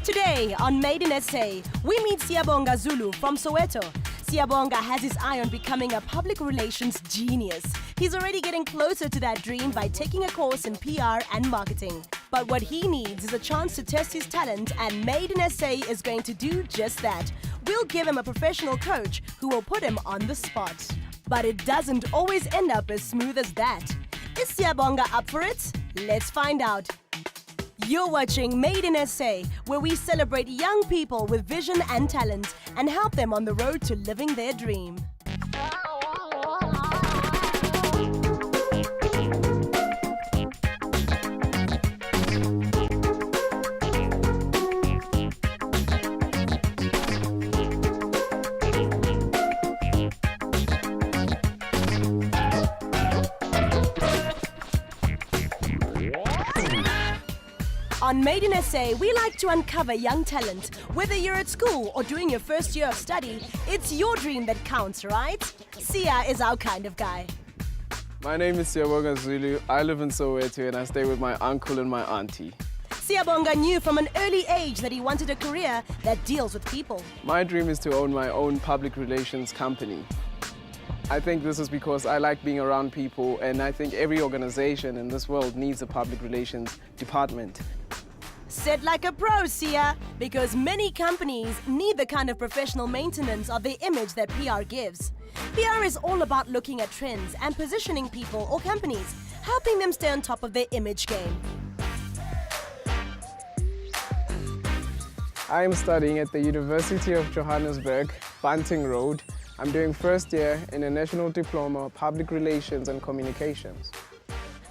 Today on Made in SA, we meet Siyabonga Zulu from Soweto. Siyabonga has his eye on becoming a public relations genius. He's already getting closer to that dream by taking a course in PR and marketing. But what he needs is a chance to test his talent, and Made in SA is going to do just that. We'll give him a professional coach who will put him on the spot. But it doesn't always end up as smooth as that. Is Siyabonga up for it? Let's find out. You're watching Made in SA, where we celebrate young people with vision and talent and help them on the road to living their dream. On Made in SA, we like to uncover young talent. Whether you're at school or doing your first year of study, it's your dream that counts, right? Sia is our kind of guy. My name is Siyabonga Zulu. I live in Soweto and I stay with my uncle and my auntie. Siyabonga knew from an early age that he wanted a career that deals with people. My dream is to own my own public relations company. I think this is because I like being around people, and I think every organization in this world needs a public relations department. Said like a pro, Sia, because many companies need the kind of professional maintenance of their image that PR gives. PR is all about looking at trends and positioning people or companies, helping them stay on top of their image game. I am studying at the University of Johannesburg, Bunting Road. I'm doing first year in a National Diploma of Public Relations and Communications.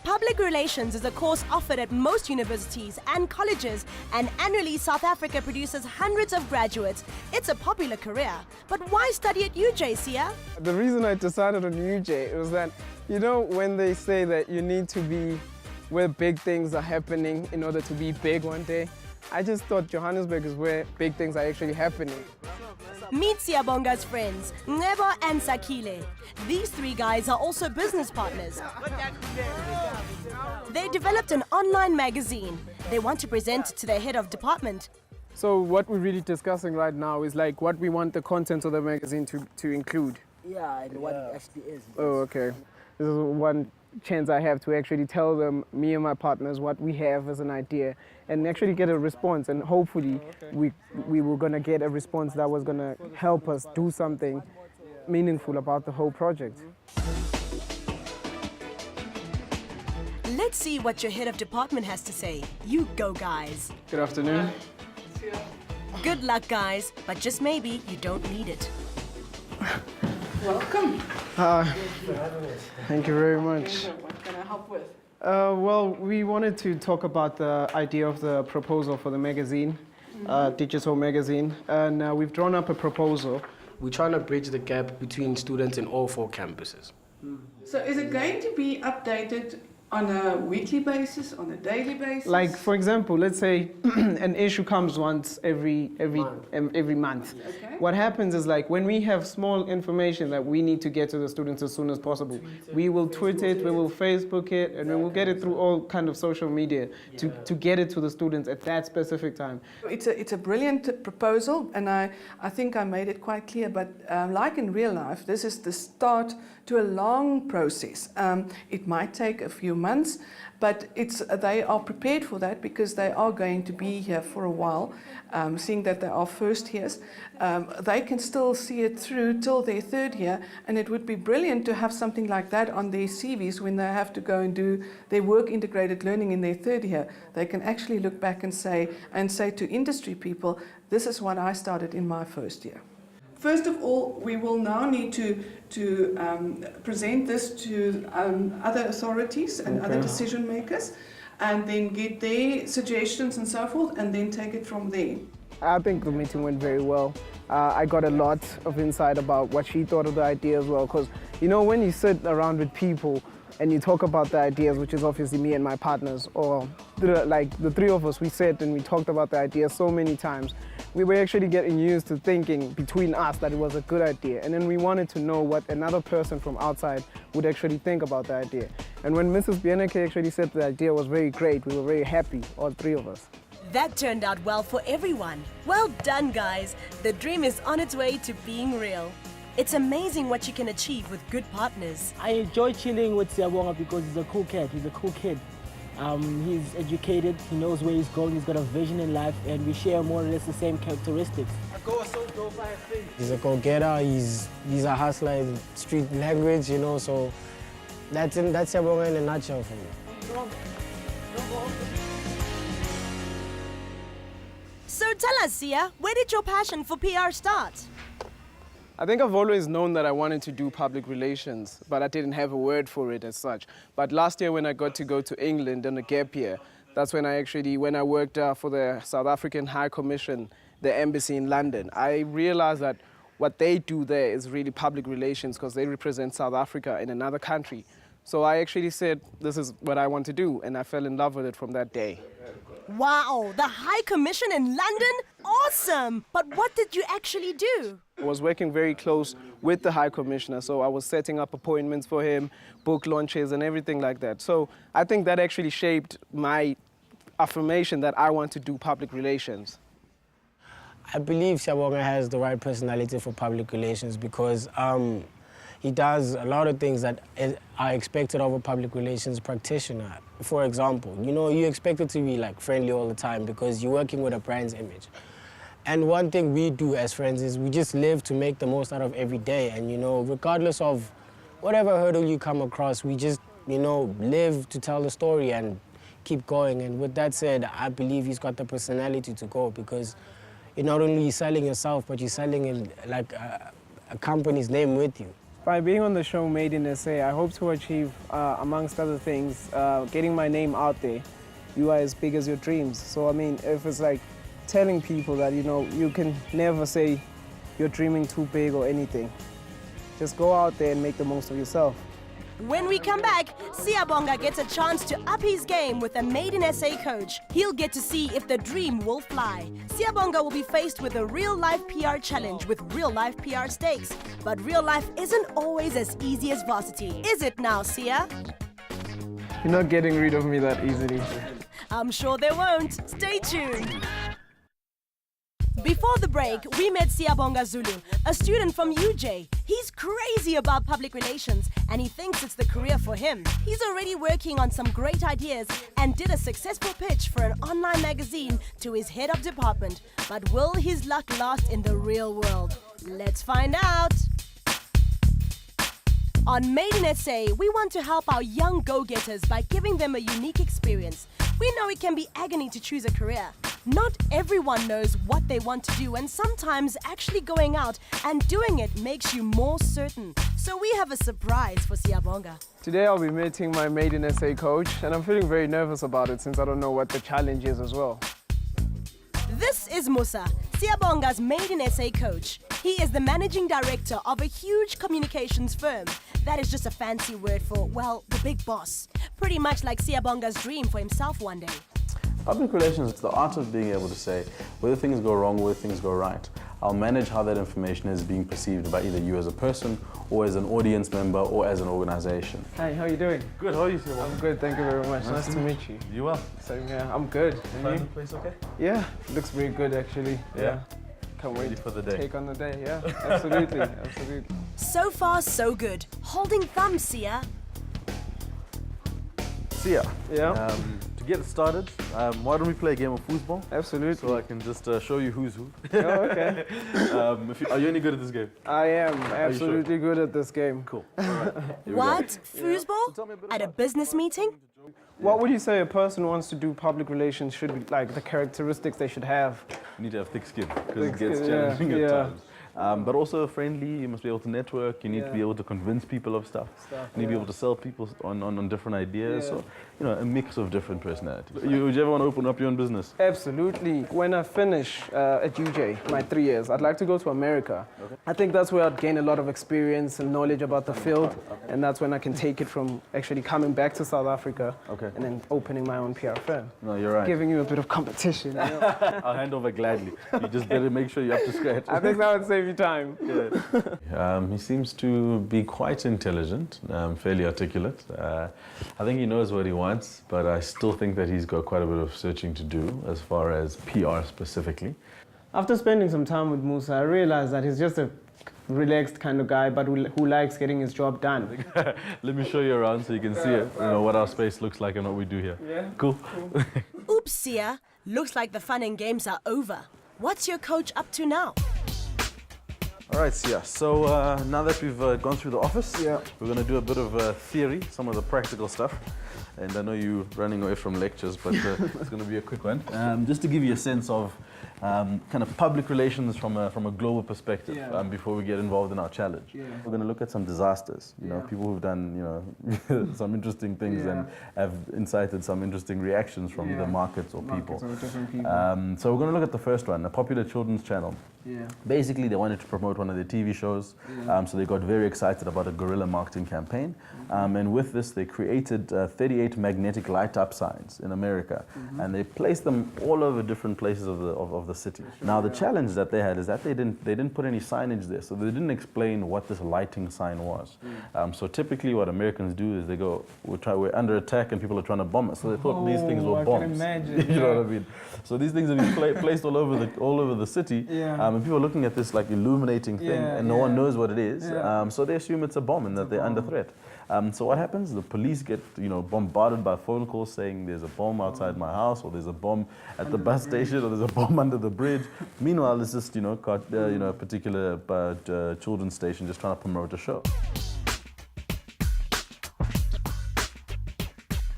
Public relations is a course offered at most universities and colleges, and annually South Africa produces hundreds of graduates. It's a popular career. But why study at UJ, Sia? The reason I decided on UJ was that, you know, when they say that you need to be where big things are happening in order to be big one day, I just thought Johannesburg is where big things are actually happening. Meet Siyabonga's friends, Ngebo and Sakile. These three guys are also business partners. They developed an online magazine. They want to present it to their head of department. So what we're really discussing right now is like what we want the content of the magazine to include. Yeah, and what it actually is. Oh, okay. This is one chance I have to actually tell them, me and my partners, what we have as an idea and actually get a response, and hopefully we were going to get a response that was going to help us do something meaningful about the whole project. Let's see what your head of department has to say. You go, guys. Good afternoon. Good luck, guys, but just maybe you don't need it. Welcome. Thank you very much. What can I help with? Well, we wanted to talk about the idea of the proposal for the magazine, digital magazine, and we've drawn up a proposal. We're trying to bridge the gap between students in all 4 campuses. So is it going to be updated on a weekly basis, on a daily basis? Like, for example, let's say an issue comes once every month. Okay. What happens is, like, when we have small information that we need to get to the students as soon as possible, we will tweet it, we will Facebook it, and we will get it through all kind of social media to get it to the students at that specific time. It's a brilliant proposal, and I think I made it quite clear, but like in real life, this is the start to a long process. It might take a few months, but they are prepared for that because they are going to be here for a while, seeing that they are first years. They can still see it through till their 3rd year, and it would be brilliant to have something like that on their CVs when they have to go and do their work integrated learning in their 3rd year. They can actually look back and say to industry people, this is what I started in my 1st year. First of all, we will now need to present this to other authorities and other decision makers, and then get their suggestions and so forth, and then take it from there. I think the meeting went very well. I got a lot of insight about what she thought of the idea as well, because, you know, when you sit around with people and you talk about the ideas, which is obviously me and my partners, or the 3 of us, we sat and we talked about the idea so many times. We were actually getting used to thinking between us that it was a good idea, and then we wanted to know what another person from outside would actually think about the idea. And when Mrs. Bieneke actually said the idea was very great, we were very happy, all 3 of us. That turned out well for everyone. Well done, guys. The dream is on its way to being real. It's amazing what you can achieve with good partners. I enjoy chilling with Siyabonga because he's a cool cat. He's a cool kid. He's educated, he knows where he's going, he's got a vision in life, and we share more or less the same characteristics. He's a go-getter, he's a hustler in street language, you know, so that's Siyabonga in a nutshell for me. So tell us, Sia, where did your passion for PR start? I think I've always known that I wanted to do public relations, but I didn't have a word for it as such. But last year when I got to go to England on a gap year, that's when I worked for the South African High Commission, the embassy in London, I realized that what they do there is really public relations because they represent South Africa in another country. So I actually said, this is what I want to do, and I fell in love with it from that day. Wow, the High Commission in London? Awesome! But what did you actually do? I was working very close with the High Commissioner, so I was setting up appointments for him, book launches and everything like that. So I think that actually shaped my affirmation that I want to do public relations. I believe Siyabonga has the right personality for public relations because he does a lot of things that are expected of a public relations practitioner. For example, you know, you're expected to be like friendly all the time because you're working with a brand's image. And one thing we do as friends is we just live to make the most out of every day. And, you know, regardless of whatever hurdle you come across, we just, you know, live to tell the story and keep going. And with that said, I believe he's got the personality to go because you're not only selling yourself, but you're selling in like a company's name with you. By being on the show Made in SA, I hope to achieve, amongst other things, getting my name out there. You are as big as your dreams. So, I mean, if it's like telling people that, you know, you can never say you're dreaming too big or anything. Just go out there and make the most of yourself. When we come back, Siyabonga gets a chance to up his game with a Made in SA coach. He'll get to see if the dream will fly. Siyabonga will be faced with a real-life PR challenge with real-life PR stakes. But real life isn't always as easy as varsity. Is it now, Sia? You're not getting rid of me that easily. I'm sure they won't. Stay tuned. Before the break, we met Siyabonga Zulu, a student from UJ. He's crazy about public relations and he thinks it's the career for him. He's already working on some great ideas and did a successful pitch for an online magazine to his head of department. But will his luck last in the real world? Let's find out. On Made in SA, we want to help our young go-getters by giving them a unique experience. We know it can be agony to choose a career. Not everyone knows what they want to do, and sometimes actually going out and doing it makes you more certain. So we have a surprise for Siyabonga. Today I'll be meeting my Made in SA coach, and I'm feeling very nervous about it since I don't know what the challenge is as well. This is Musa, Siyabonga's Made in SA coach. He is the managing director of a huge communications firm. That is just a fancy word for, well, the big boss. Pretty much like Siyabonga's dream for himself one day. Public relations is the art of being able to say whether things go wrong, whether things go right. I'll manage how that information is being perceived by either you as a person or as an audience member or as an organization. Hi, how are you doing? Good, how are you? I'm good, thank you very much. Nice to meet you. You well? Same here, I'm good. Find the place okay? Yeah, looks very good actually. Yeah. Can't wait for the day. Take on the day, yeah, absolutely, absolutely. So far, so good. Holding thumbs, Sia. Sia, Yeah, to get started, why don't we play a game of foosball? absolutely. So I can just show you who's who. Oh, okay. Are you any good at this game? I am you sure? absolutely good at this game. Cool. All right. Here we go. What? Foosball? At a business meeting? What would you say a person who wants to do public relations should be like, the characteristics they should have? You need to have thick skin because it Thick gets skin, challenging yeah, at yeah. times. But also friendly, you must be able to network, you need to be able to convince people of stuff. You need to be able to sell people on different ideas. Yeah. So, you know, a mix of different personalities. Would you ever want to open up your own business? Absolutely. When I finish at UJ, my 3 years, I'd like to go to America. Okay. I think that's where I'd gain a lot of experience and knowledge about the field, and that's when I can take it from actually coming back to South Africa and then opening my own PR firm. No, you're right. Giving you a bit of competition. You know? I'll hand over gladly. You just better make sure you're up to scratch. I think that would save every time. He seems to be quite intelligent, fairly articulate. I think he knows what he wants, but I still think that he's got quite a bit of searching to do as far as PR specifically. After spending some time with Musa, I realized that he's just a relaxed kind of guy, but who likes getting his job done. Let me show you around so you can see it, what our space looks like and what we do here. Yeah. Cool. Oops, Sia. Looks like the fun and games are over. What's your coach up to now? All right, Sia. So now that we've gone through the office, we're going to do a bit of theory, some of the practical stuff. And I know you're running away from lectures, but it's going to be a quick one. Just to give you a sense of kind of public relations from a global perspective before we get involved in our challenge. We're going to look at some disasters, people who've done, some interesting things and have incited some interesting reactions from either markets or people. So we're going to look at the first one, a popular children's channel. Basically, they wanted to promote one of their TV shows, so they got very excited about a guerrilla marketing campaign. And with this, they created 38 magnetic light-up signs in America, and they placed them all over different places of the city. Now, the challenge that they had is that they didn't put any signage there, so they didn't explain what this lighting sign was. So typically, what Americans do is they go, we're under attack, and people are trying to bomb us. So they thought these things were bombs. I can imagine. You know what I mean? So these things have been placed all over the city. And people are looking at this like illuminating thing, and no one knows what it is. So they assume it's a bomb and that they're under threat. So what happens? The police get bombarded by phone calls saying there's a bomb outside my house, or there's a bomb at the bus station, or there's a bomb under the bridge. Meanwhile, it's just a particular children's station just trying to promote a show.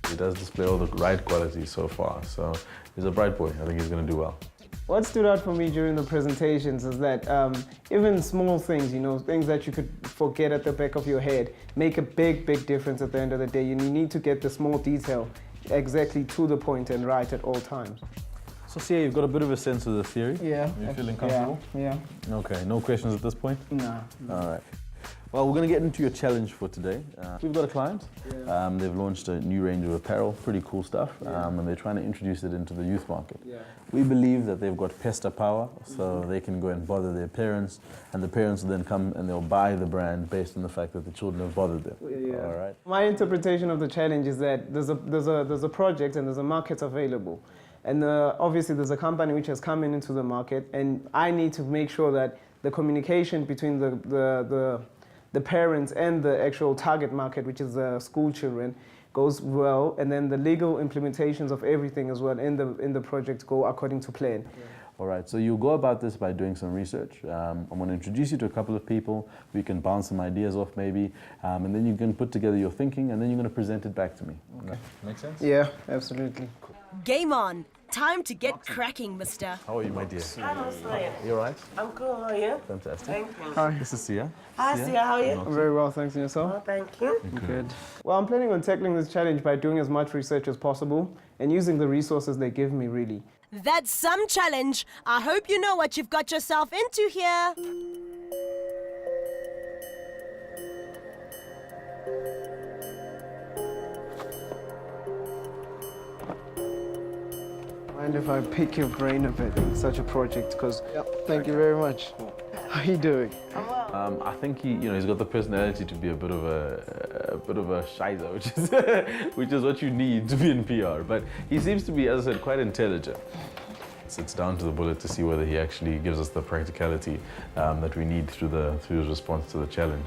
He does display all the right qualities so far, so he's a bright boy. I think he's going to do well. What stood out for me during the presentations is that even small things, things that you could forget at the back of your head, make a big, big difference at the end of the day. You need to get the small detail exactly to the point and right at all times. So, Sia, you've got a bit of a sense of the theory? Yeah. Are you feeling comfortable? Yeah. Okay, no questions at this point? No. All right. Well, we're going to get into your challenge for today. We've got a client. They've launched a new range of apparel, pretty cool stuff, and they're trying to introduce it into the youth market. We believe that they've got pester power, so they can go and bother their parents, and the parents will then come and they'll buy the brand based on the fact that the children have bothered them. All right. My interpretation of the challenge is that there's a project and there's a market available. And obviously there's a company which has come into the market, and I need to make sure that the communication between the parents and the actual target market, which is the school children, goes well, and then the legal implementations of everything as well in the project go according to plan. All right, so you go about this by doing some research. I'm going to introduce you to a couple of people. We can bounce some ideas off maybe, and then you can put together your thinking, and then you're going to present it back to me. Okay. Make sense? Yeah, absolutely. Game on. Time to get cracking, mister. How are you, my dear? Hello, Sia. You all right? I'm good, how are you? Fantastic. Thank you. Hi. This is Sia. Hi, Sia, how are you? I'm very well, thanks. And yourself? Oh, thank you. Good. Well, I'm planning on tackling this challenge by doing as much research as possible and using the resources they give me, really. That's some challenge. I hope you know what you've got yourself into here. Mind if I pick your brain a bit in such a project? Because thank you very much. How are you doing? I think he's got the personality to be a bit of a shizer, which is what you need to be in PR. But he seems to be, as I said, quite intelligent. So it's down to the bullet to see whether he actually gives us the practicality that we need through his response to the challenge.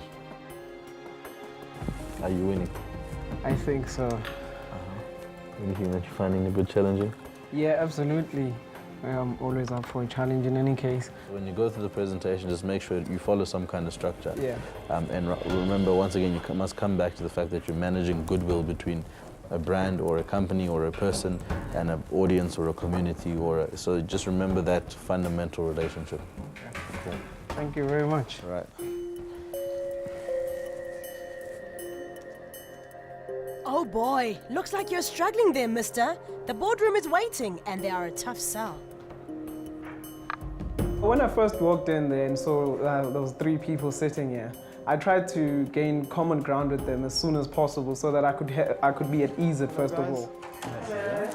Are you winning? I think so. Anything that you're finding a bit challenging? Yeah, absolutely. I'm always up for a challenge in any case. When you go through the presentation, just make sure you follow some kind of structure. Yeah. And remember, once again, you must come back to the fact that you're managing goodwill between a brand or a company or a person and an audience or a community. So just remember that fundamental relationship. Okay. Thank you very much. All right. Oh boy, looks like you're struggling there, mister. The boardroom is waiting, and they are a tough sell. When I first walked in there and saw there was 3 people sitting here, I tried to gain common ground with them as soon as possible so that I could be at ease at first of all.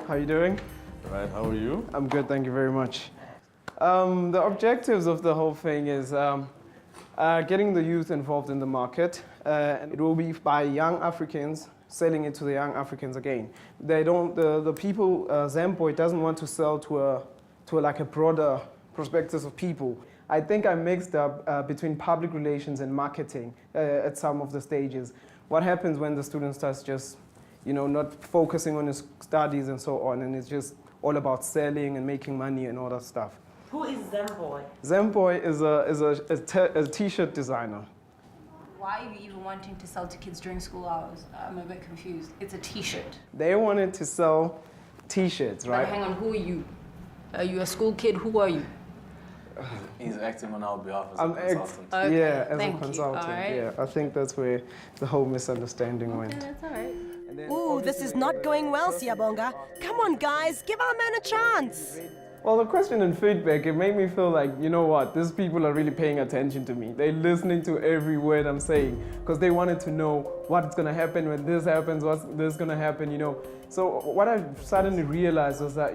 How are you doing? All right, how are you? I'm good, thank you very much. The objectives of the whole thing is Getting the youth involved in the market, and it will be by young Africans selling it to the young Africans again. They don't. The people, Zempo, doesn't want to sell to like a broader perspective of people. I think I mixed up between public relations and marketing at some of the stages. What happens when the student starts just, not focusing on his studies and so on, and it's just all about selling and making money and all that stuff. Who is Zemboy? Zemboy is a t-shirt designer. Why are you even wanting to sell to kids during school hours? I'm a bit confused. It's a t-shirt. They wanted to sell t-shirts, right? But hang on, who are you? Are you a school kid? Who are you? He's acting on our behalf as I'm a consultant. Okay, yeah, as thank a you. consultant. All right. Yeah, I think that's where the whole misunderstanding Okay, went. that's all right. And then Ooh, this is not going well, Siyabonga. Come on, guys, give our man a chance. Well, the question and feedback, it made me feel like, you know what, these people are really paying attention to me. They're listening to every word I'm saying because they wanted to know what's going to happen when this happens, what's this going to happen, So what I suddenly realized was that,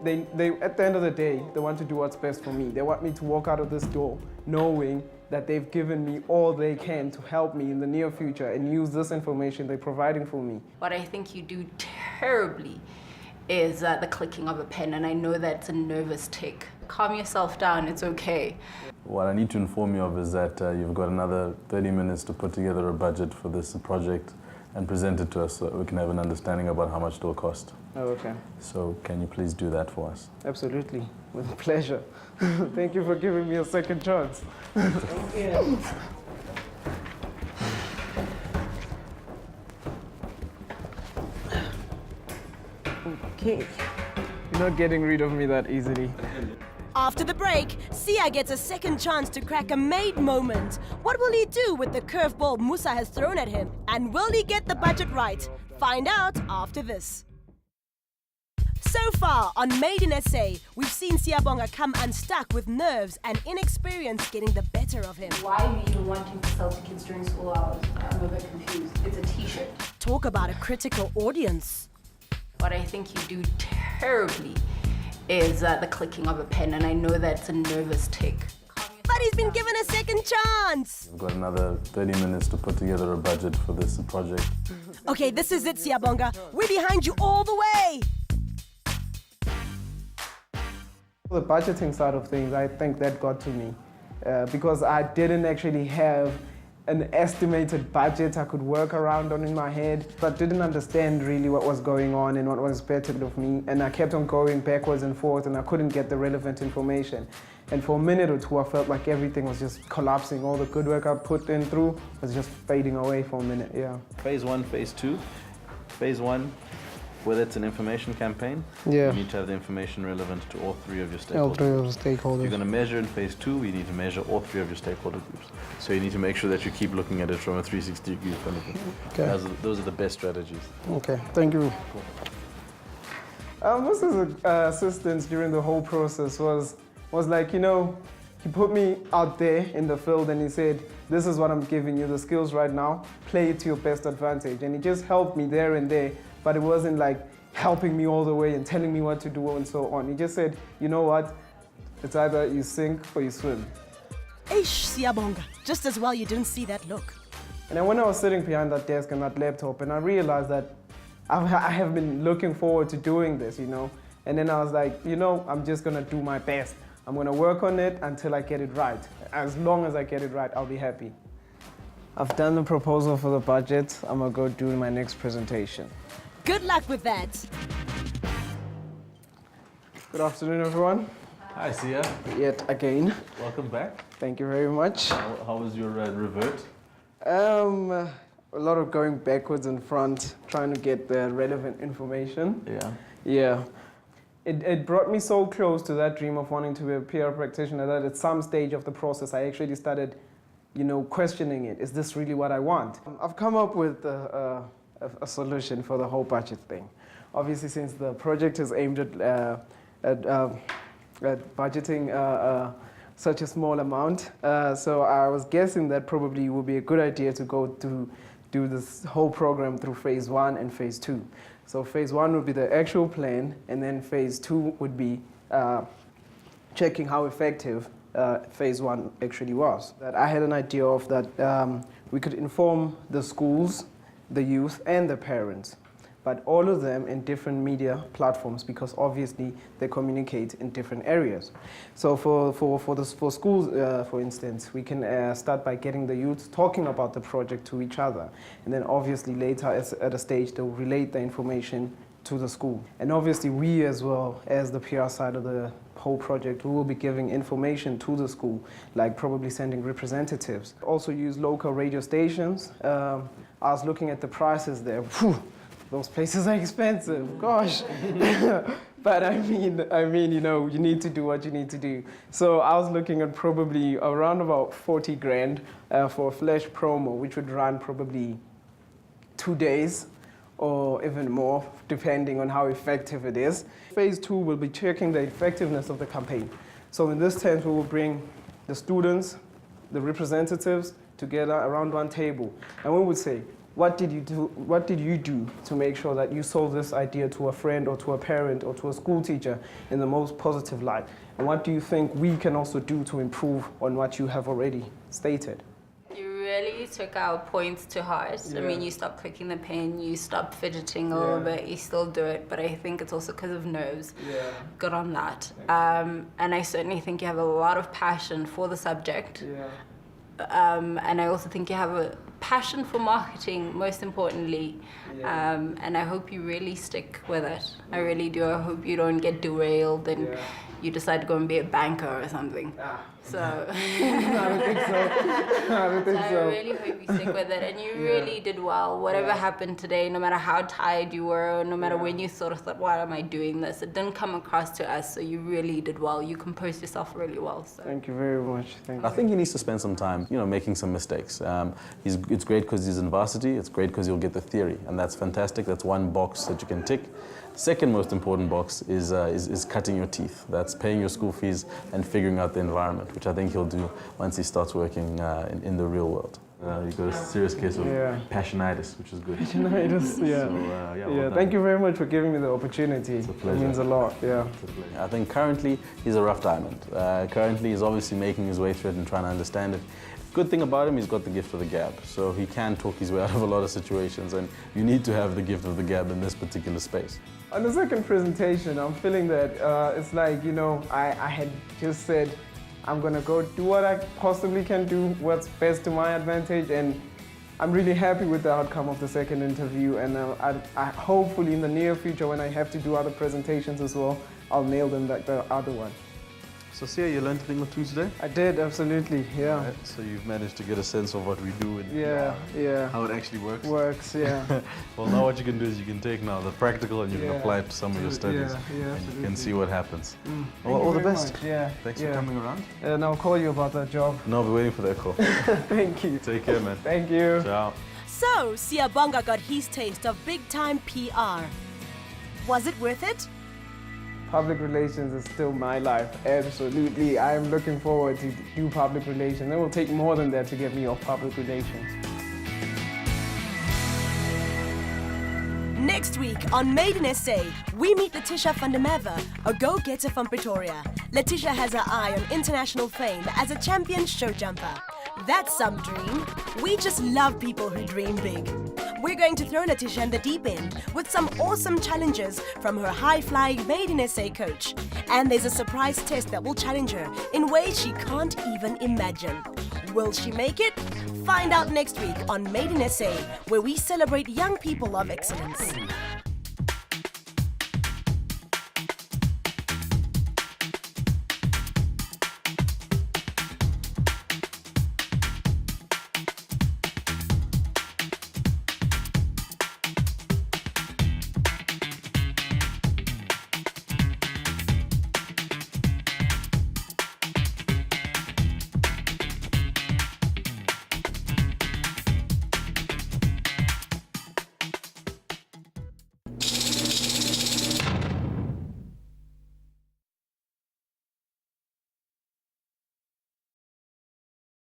they at the end of the day, they want to do what's best for me. They want me to walk out of this door knowing that they've given me all they can to help me in the near future and use this information they're providing for me. What I think you do terribly is the clicking of a pen, and I know that's a nervous tick. Calm yourself down, it's okay. What I need to inform you of is that you've got another 30 minutes to put together a budget for this project and present it to us so that we can have an understanding about how much it will cost. Oh, okay. So can you please do that for us? Absolutely, with pleasure. Thank you for giving me a second chance. Thank you. Okay. You're not getting rid of me that easily. After the break, Sia gets a second chance to crack a made moment. What will he do with the curveball Musa has thrown at him? And will he get the budget right? Find out after this. So far on Made in SA, we've seen Siyabonga come unstuck with nerves and inexperience getting the better of him. Why are you even wanting to sell to kids during school hours? I'm a bit confused. It's a t-shirt. Talk about a critical audience. What I think you do terribly is the clicking of a pen, and I know that's a nervous tick. But he's been given a second chance. We've got another 30 minutes to put together a budget for this project. Okay, this is it, Siyabonga. We're behind you all the way. The budgeting side of things, I think that got to me because I didn't actually have an estimated budget I could work around on in my head, but didn't understand really what was going on and what was expected of me. And I kept on going backwards and forth and I couldn't get the relevant information. And for a minute or two, I felt like everything was just collapsing. All the good work I put in through was just fading away for a minute, yeah. Phase 1, Phase 2. Phase 1, whether it's an information campaign, Yeah. you need to have the information relevant to all three of your stakeholders. All three of the If you're stakeholders. going to measure in Phase 2, you need to measure all three of your stakeholder groups. So you need to make sure that you keep looking at it from a 360-degree point of view. Okay. Those are the best strategies. Okay, thank you. Musa's assistance during the whole process was like, he put me out there in the field and he said, this is what I'm giving you, the skills right now, play it to your best advantage. And he just helped me there and there, but it wasn't like helping me all the way and telling me what to do and so on. He just said, you know what, it's either you sink or you swim. Eish, Siyabonga. Just as well you didn't see that look. And then when I was sitting behind that desk and that laptop, and I realized that I have been looking forward to doing this, And then I was like, I'm just gonna do my best. I'm gonna work on it until I get it right. As long as I get it right, I'll be happy. I've done the proposal for the budget. I'm gonna go do my next presentation. Good luck with that. Good afternoon, everyone. Hi, Sia. Yet again, Welcome back. thank you very much. How was your revert? A lot of going backwards and front, trying to get the relevant information. Yeah. Yeah. It brought me so close to that dream of wanting to be a PR practitioner that at some stage of the process, I actually started, questioning it. Is this really what I want? I've come up with a solution for the whole budget thing. Obviously, since the project is aimed at budgeting such a small amount, so I was guessing that probably would be a good idea to go to do this whole program through Phase 1 and Phase 2. So Phase 1 would be the actual plan, and then Phase 2 would be checking how effective phase one actually was. That I had an idea of that we could inform the schools, the youth, and the parents, but all of them in different media platforms, because obviously they communicate in different areas. So for schools, for instance, we can start by getting the youth talking about the project to each other, and then obviously later at a stage they'll relate the information to the school. And obviously we as well as the PR side of the whole project, we will be giving information to the school, like probably sending representatives. Also use local radio stations. I was looking at the prices there. Whew, those places are expensive, gosh. But I mean, you know, you need to do what you need to do. So I was looking at probably around about 40 grand for a flash promo, which would run probably 2 days or even more, depending on how effective it is. Phase two will be checking the effectiveness of the campaign. So in this sense, we will bring the students, the representatives together around one table, and we would say, what did you do to make sure that you sold this idea to a friend or to a parent or to a school teacher in the most positive light? And what do you think we can also do to improve on what you have already stated? Really took our points to heart. Yeah. I mean, you stop clicking the pen, you stop fidgeting a little bit, you still do it, but I think it's also because of nerves. Yeah. Good on that. And I certainly think you have a lot of passion for the subject. Yeah. And I also think you have a passion for marketing, most importantly. Yeah. And I hope you really stick with it. I really do. I hope you don't get derailed and you decide to go and be a banker or something. So I don't think so. I don't think so. I really hope you stick with it, and you really did well. Whatever happened today, no matter how tired you were, no matter when you sort of thought, why am I doing this? It didn't come across to us, so you really did well. You composed yourself really well. So. Thank you very much. I think he needs to spend some time, you know, making some mistakes. It's great because he's in varsity. It's great because you'll get the theory, and that's fantastic. That's one box that you can tick. Second most important box is cutting your teeth. That's paying your school fees and figuring out the environment, which I think he'll do once he starts working in the real world. You've got a serious case of passionitis, which is good. Passionitis, yeah. So, well thank you very much for giving me the opportunity. It's a pleasure. It means a lot, yeah. It's a pleasure. I think currently he's a rough diamond. Currently he's obviously making his way through it and trying to understand it. Good thing about him, he's got the gift of the gab, so he can talk his way out of a lot of situations, and you need to have the gift of the gab in this particular space. On the second presentation, I'm feeling that it's like, you know, I had just said, I'm gonna go do what I possibly can do, what's best to my advantage, and I'm really happy with the outcome of the second interview, and I hopefully in the near future, when I have to do other presentations as well, I'll nail them like the other one. So Sia, you learned a thing or two today? I did, absolutely, yeah. Right, so you've managed to get a sense of what we do and how it actually works? Works, yeah. Well, now what you can do is you can take now the practical and you can apply it to some of your studies and you can see what happens. Well, all the best. Much. Yeah. Thanks for coming around. And I'll call you about that job. No, I'll be waiting for that call. Thank you. Take care, man. Thank you. Ciao. So, Siyabonga got his taste of big-time PR. Was it worth it? Public relations is still my life, absolutely. I am looking forward to do public relations. It will take more than that to get me off public relations. Next week on Made in SA, we meet Letitia van der Merwe, a go-getter from Pretoria. Letitia has her eye on international fame as a champion show jumper. That's some dream. We just love people who dream big. We're going to throw Letitia in the deep end with some awesome challenges from her high-flying Made in SA coach. And there's a surprise test that will challenge her in ways she can't even imagine. Will she make it? Find out next week on Made in SA, where we celebrate young people of excellence.